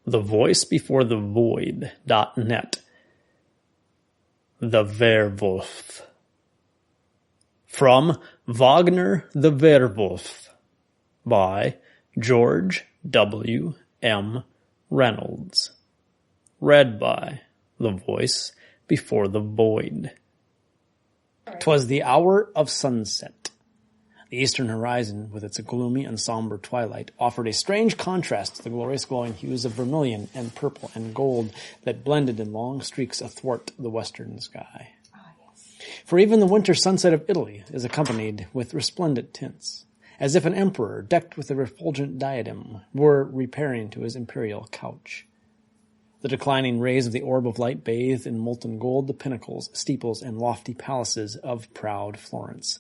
thevoicebeforethevoid.net. The Werwolf. From Wagner the Werwolf by George W. M. Reynolds. Read by The Voice Before the Void. 'Twas the hour of sunset. The eastern horizon, with its gloomy and somber twilight, offered a strange contrast to the glorious glowing hues of vermilion and purple and gold that blended in long streaks athwart the western sky. For even the winter sunset of Italy is accompanied with resplendent tints, as if an emperor, decked with a refulgent diadem, were repairing to his imperial couch. The declining rays of the orb of light bathed in molten gold the pinnacles, steeples, and lofty palaces of proud Florence,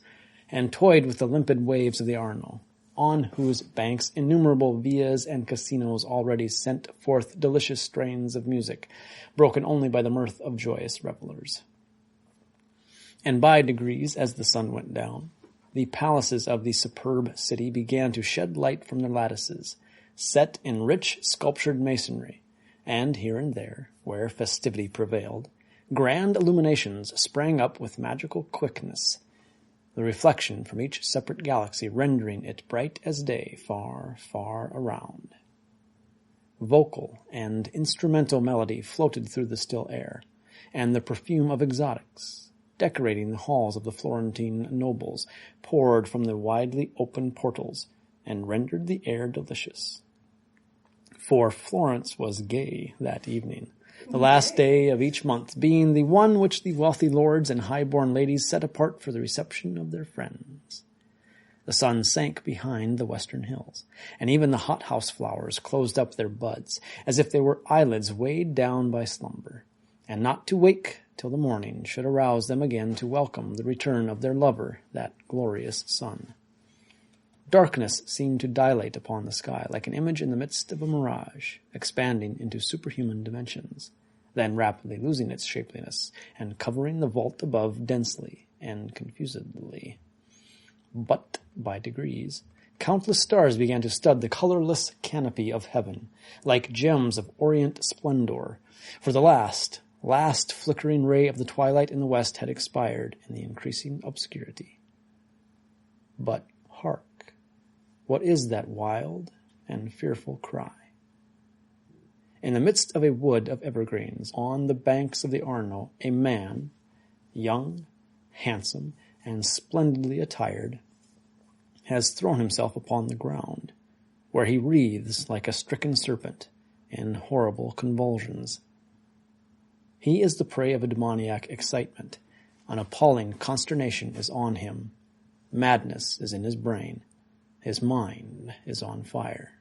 and toyed with the limpid waves of the Arno, on whose banks innumerable villas and casinos already sent forth delicious strains of music, broken only by the mirth of joyous revelers. And by degrees, as the sun went down, the palaces of the superb city began to shed light from their lattices, set in rich sculptured masonry, and here and there, where festivity prevailed, grand illuminations sprang up with magical quickness, the reflection from each separate galaxy rendering it bright as day far, far around. Vocal and instrumental melody floated through the still air, and the perfume of exotics, decorating the halls of the Florentine nobles, poured from the widely open portals, and rendered the air delicious. For Florence was gay that evening, the last day of each month being the one which the wealthy lords and high-born ladies set apart for the reception of their friends. The sun sank behind the western hills, and even the hothouse flowers closed up their buds, as if they were eyelids weighed down by slumber, and not to wake till the morning should arouse them again to welcome the return of their lover, that glorious sun. Darkness seemed to dilate upon the sky like an image in the midst of a mirage, expanding into superhuman dimensions, then rapidly losing its shapeliness and covering the vault above densely and confusedly. But by degrees, countless stars began to stud the colorless canopy of heaven, like gems of orient splendor, for the last flickering ray of the twilight in the west had expired in the increasing obscurity. But hark! What is that wild and fearful cry? In the midst of a wood of evergreens, on the banks of the Arno, a man, young, handsome, and splendidly attired, has thrown himself upon the ground, where he writhes like a stricken serpent in horrible convulsions. He is the prey of a demoniac excitement. An appalling consternation is on him. Madness is in his brain. His mind is on fire.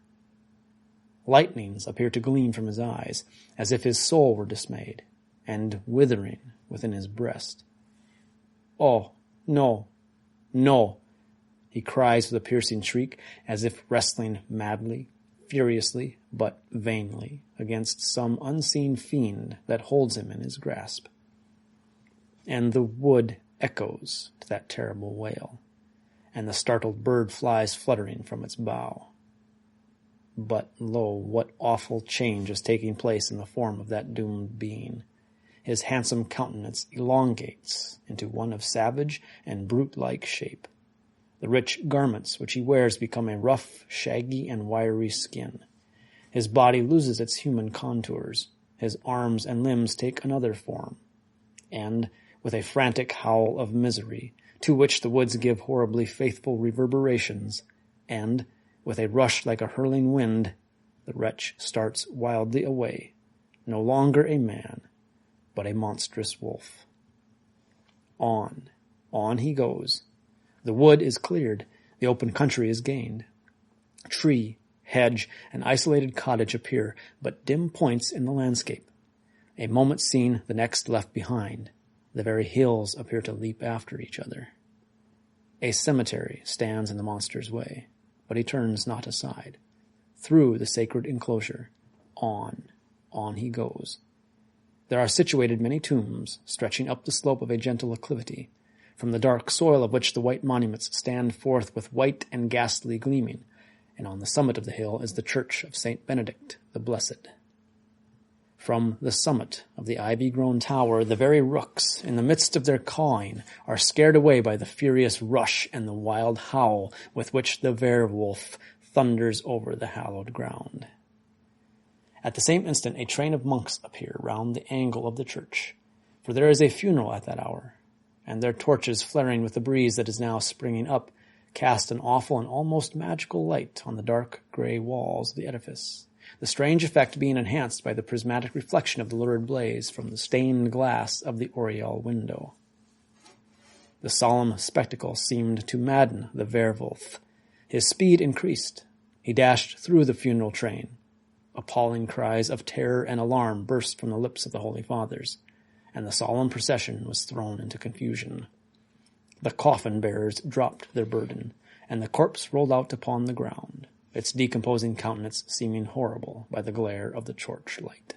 Lightnings appear to gleam from his eyes, as if his soul were dismayed, and withering within his breast. "Oh, no, no!" he cries with a piercing shriek, as if wrestling madly, furiously, but vainly, against some unseen fiend that holds him in his grasp. And the wood echoes to that terrible wail, and the startled bird flies fluttering from its bough. But lo, what awful change is taking place in the form of that doomed being. His handsome countenance elongates into one of savage and brute-like shape. The rich garments which he wears become a rough, shaggy, and wiry skin. His body loses its human contours. His arms and limbs take another form. And, with a frantic howl of misery, to which the woods give horribly faithful reverberations, and, with a rush like a hurling wind, the wretch starts wildly away, no longer a man, but a monstrous wolf. On he goes. The wood is cleared, the open country is gained. Tree, hedge, and isolated cottage appear but dim points in the landscape. A moment seen, the next left behind. The very hills appear to leap after each other. A cemetery stands in the monster's way, but he turns not aside. Through the sacred enclosure, on he goes. There are situated many tombs, stretching up the slope of a gentle acclivity, from the dark soil of which the white monuments stand forth with white and ghastly gleaming, and on the summit of the hill is the church of Saint Benedict the Blessed. From the summit of the ivy-grown tower, the very rooks, in the midst of their cawing, are scared away by the furious rush and the wild howl with which the werewolf thunders over the hallowed ground. At the same instant, a train of monks appear round the angle of the church, for there is a funeral at that hour, and their torches, flaring with the breeze that is now springing up, cast an awful and almost magical light on the dark gray walls of the edifice, the strange effect being enhanced by the prismatic reflection of the lurid blaze from the stained glass of the oriel window. The solemn spectacle seemed to madden the werewolf. His speed increased. He dashed through the funeral train. Appalling cries of terror and alarm burst from the lips of the Holy Fathers, and the solemn procession was thrown into confusion. The coffin-bearers dropped their burden, and the corpse rolled out upon the ground, its decomposing countenance seeming horrible by the glare of the torch light.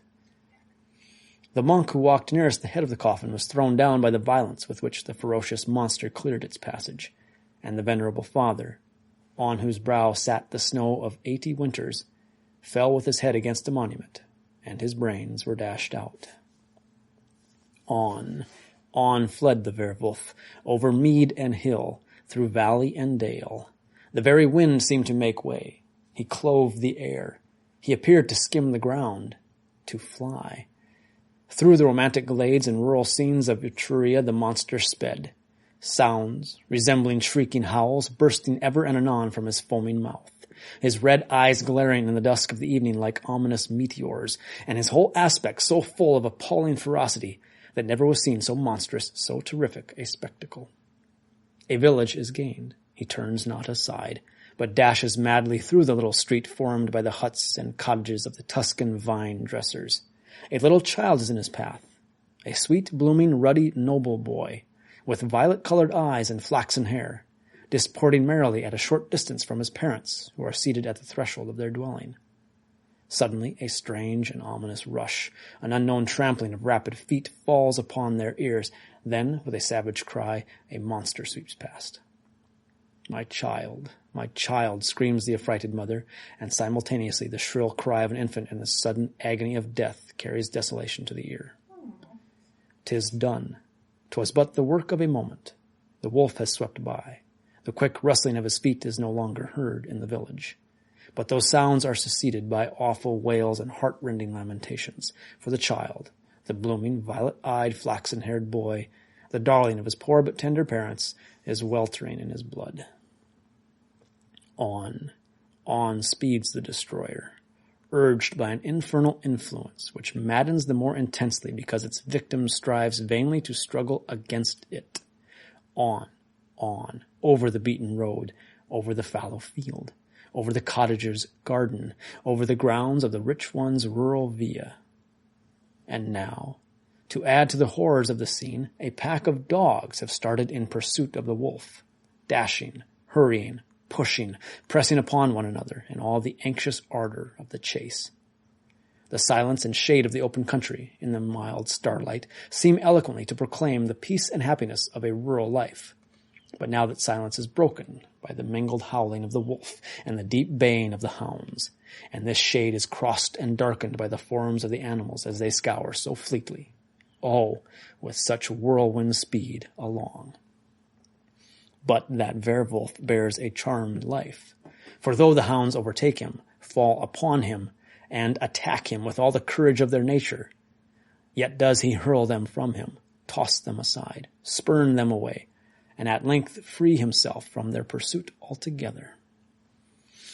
The monk who walked nearest the head of the coffin was thrown down by the violence with which the ferocious monster cleared its passage, and the venerable father, on whose brow sat the snow of 80 winters, fell with his head against the monument, and his brains were dashed out. On fled the werewolf, over mead and hill, through valley and dale. The very wind seemed to make way. He clove the air. He appeared to skim the ground, to fly. Through the romantic glades and rural scenes of Etruria the monster sped, sounds, resembling shrieking howls, bursting ever and anon from his foaming mouth, his red eyes glaring in the dusk of the evening like ominous meteors, and his whole aspect so full of appalling ferocity that never was seen so monstrous, so terrific a spectacle. A village is gained. He turns not aside, but dashes madly through the little street formed by the huts and cottages of the Tuscan vine dressers. A little child is in his path, a sweet, blooming, ruddy, noble boy, with violet-colored eyes and flaxen hair, disporting merrily at a short distance from his parents, who are seated at the threshold of their dwelling. Suddenly, a strange and ominous rush, an unknown trampling of rapid feet falls upon their ears. Then, with a savage cry, a monster sweeps past. My child, screams the affrighted mother, and simultaneously the shrill cry of an infant in the sudden agony of death carries desolation to the ear. 'Tis done. 'Twas but the work of a moment. The wolf has swept by. The quick rustling of his feet is no longer heard in the village. But those sounds are succeeded by awful wails and heart-rending lamentations, for the child, the blooming, violet-eyed, flaxen-haired boy, the darling of his poor but tender parents, is weltering in his blood. On speeds the destroyer, urged by an infernal influence which maddens the more intensely because its victim strives vainly to struggle against it. On, over the beaten road, over the fallow field, over the cottager's garden, over the grounds of the rich one's rural villa. And now, to add to the horrors of the scene, a pack of dogs have started in pursuit of the wolf, dashing, hurrying, pushing, pressing upon one another in all the anxious ardor of the chase. The silence and shade of the open country, in the mild starlight, seem eloquently to proclaim the peace and happiness of a rural life. But now that silence is broken by the mingled howling of the wolf and the deep baying of the hounds, and this shade is crossed and darkened by the forms of the animals as they scour so fleetly, with such whirlwind speed along. But that werewolf bears a charmed life, for though the hounds overtake him, fall upon him, and attack him with all the courage of their nature, yet does he hurl them from him, toss them aside, spurn them away, and at length free himself from their pursuit altogether.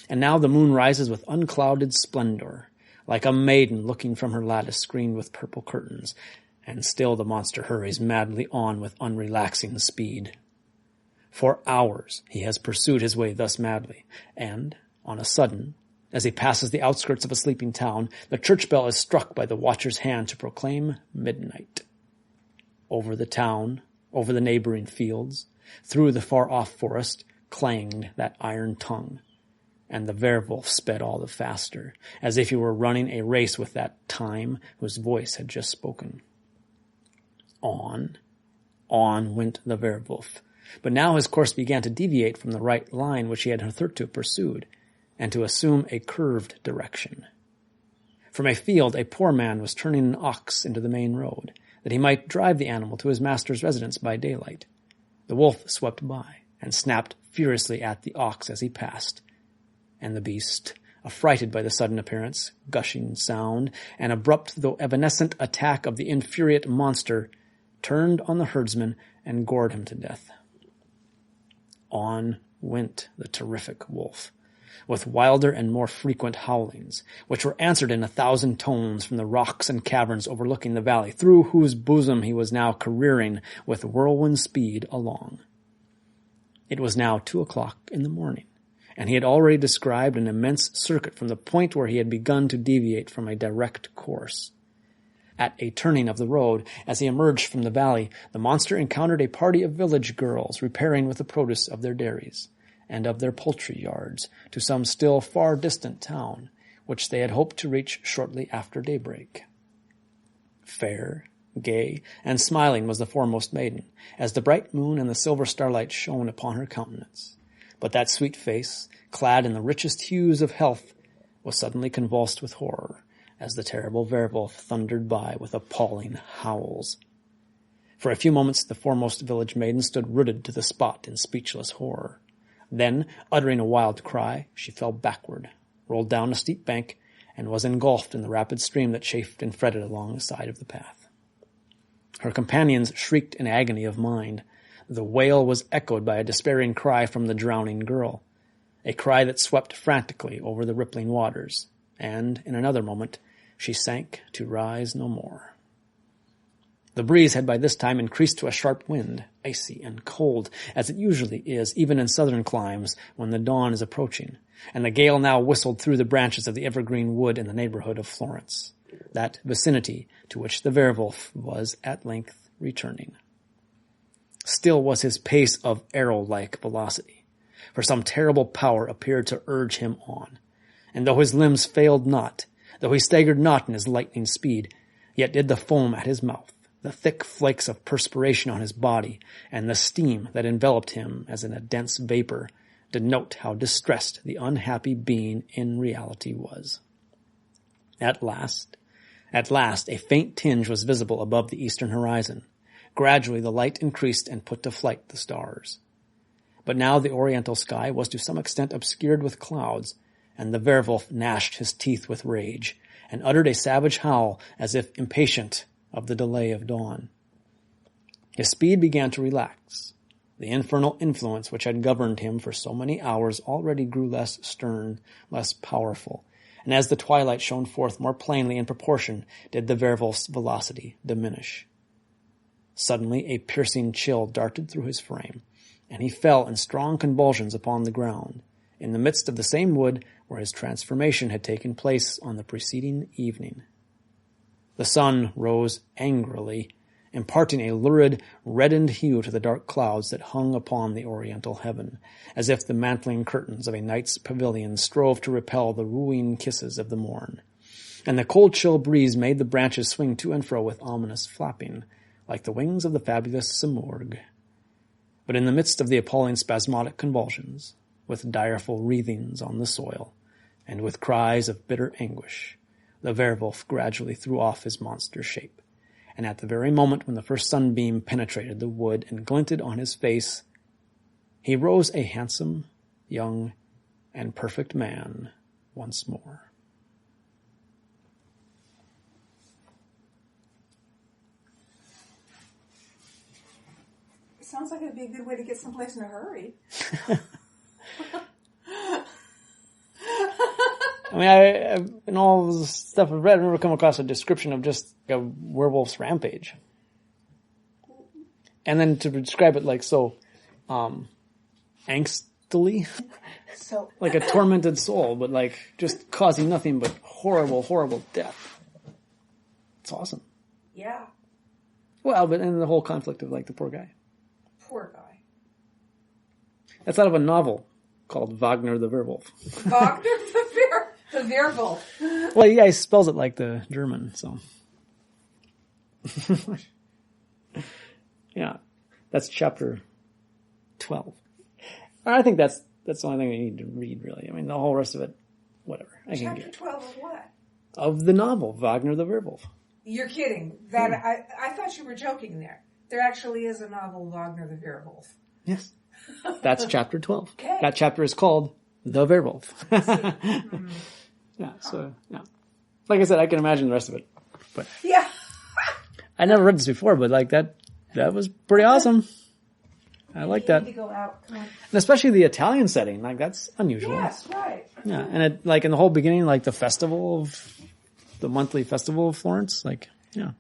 And now the moon rises with unclouded splendor, like a maiden looking from her lattice screened with purple curtains, and still the monster hurries madly on with unrelaxing speed. For hours he has pursued his way thus madly, and, on a sudden, as he passes the outskirts of a sleeping town, the church bell is struck by the watcher's hand to proclaim midnight. Over the town, over the neighboring fields, through the far-off forest, clanged that iron tongue, and the werewolf sped all the faster, as if he were running a race with that time whose voice had just spoken. On went the werewolf, but now his course began to deviate from the right line which he had hitherto pursued, and to assume a curved direction. From a field, a poor man was turning an ox into the main road, that he might drive the animal to his master's residence by daylight. The wolf swept by, and snapped furiously at the ox as he passed, and the beast, affrighted by the sudden appearance, gushing sound, and abrupt though evanescent attack of the infuriate monster, turned on the herdsman and gored him to death. On went the terrific wolf, with wilder and more frequent howlings, which were answered in 1,000 tones from the rocks and caverns overlooking the valley, through whose bosom he was now careering with whirlwind speed along. It was now 2:00 in the morning, and he had already described an immense circuit from the point where he had begun to deviate from a direct course. At a turning of the road, as he emerged from the valley, the monster encountered a party of village girls repairing with the produce of their dairies and of their poultry yards to some still far distant town, which they had hoped to reach shortly after daybreak. Fair, gay, and smiling was the foremost maiden, as the bright moon and the silver starlight shone upon her countenance. But that sweet face, clad in the richest hues of health, was suddenly convulsed with horror, as the terrible werewolf thundered by with appalling howls. For a few moments the foremost village maiden stood rooted to the spot in speechless horror. Then, uttering a wild cry, she fell backward, rolled down a steep bank, and was engulfed in the rapid stream that chafed and fretted along the side of the path. Her companions shrieked in agony of mind. The wail was echoed by a despairing cry from the drowning girl, a cry that swept frantically over the rippling waters, and, in another moment, she sank to rise no more. The breeze had by this time increased to a sharp wind, icy and cold, as it usually is, even in southern climes, when the dawn is approaching, and the gale now whistled through the branches of the evergreen wood in the neighborhood of Florence, that vicinity to which the werewolf was at length returning. Still was his pace of arrow-like velocity, for some terrible power appeared to urge him on, and though his limbs failed not, though he staggered not in his lightning speed, yet did the foam at his mouth, the thick flakes of perspiration on his body, and the steam that enveloped him as in a dense vapor, denote how distressed the unhappy being in reality was. At last, a faint tinge was visible above the eastern horizon. Gradually the light increased and put to flight the stars. But now the oriental sky was to some extent obscured with clouds, and the werewolf gnashed his teeth with rage, and uttered a savage howl as if impatient of the delay of dawn. His speed began to relax. The infernal influence which had governed him for so many hours already grew less stern, less powerful, and as the twilight shone forth more plainly in proportion did the werewolf's velocity diminish. Suddenly a piercing chill darted through his frame, and he fell in strong convulsions upon the ground, in the midst of the same wood where his transformation had taken place on the preceding evening. The sun rose angrily, imparting a lurid, reddened hue to the dark clouds that hung upon the oriental heaven, as if the mantling curtains of a night's pavilion strove to repel the wooing kisses of the morn. And the cold chill breeze made the branches swing to and fro with ominous flapping, like the wings of the fabulous Simurgh. But in the midst of the appalling spasmodic convulsions, with direful wreathings on the soil, and with cries of bitter anguish, the werewolf gradually threw off his monster shape, and at the very moment when the first sunbeam penetrated the wood and glinted on his face, he rose a handsome, young, and perfect man once more. It sounds like it'd be a good way to get someplace in a hurry. I mean, in all the stuff I've read, I've never come across a description of just a werewolf's rampage. And then to describe it like so, angstily, So, like a tormented soul, but like just causing nothing but horrible, horrible death. It's awesome. yeah, Well, but in the whole conflict of like the poor guy. poor guy. That's out of a novel called Wagner the Werewolf. Wagner the werewolf. Well, yeah, he spells it like the German, so. Yeah, that's chapter 12. I think that's the only thing we need to read, really. I mean, the whole rest of it, whatever. I can Chapter get 12 of what? of the novel, Wagner the Werewolf. You're kidding. That I thought you were joking there. There actually is a novel, Wagner the Werewolf. Yes. That's chapter 12. Okay. That chapter is called The Werewolf. Mm-hmm. Yeah, so, yeah. Like I said, I can imagine the rest of it. But Yeah. I never read this before, but like that was pretty awesome. I like that. You need to go out. Come on. And especially the Italian setting, like that's unusual. Yes, right. Yeah, and it, like in the whole beginning, like the monthly festival of Florence, like, yeah,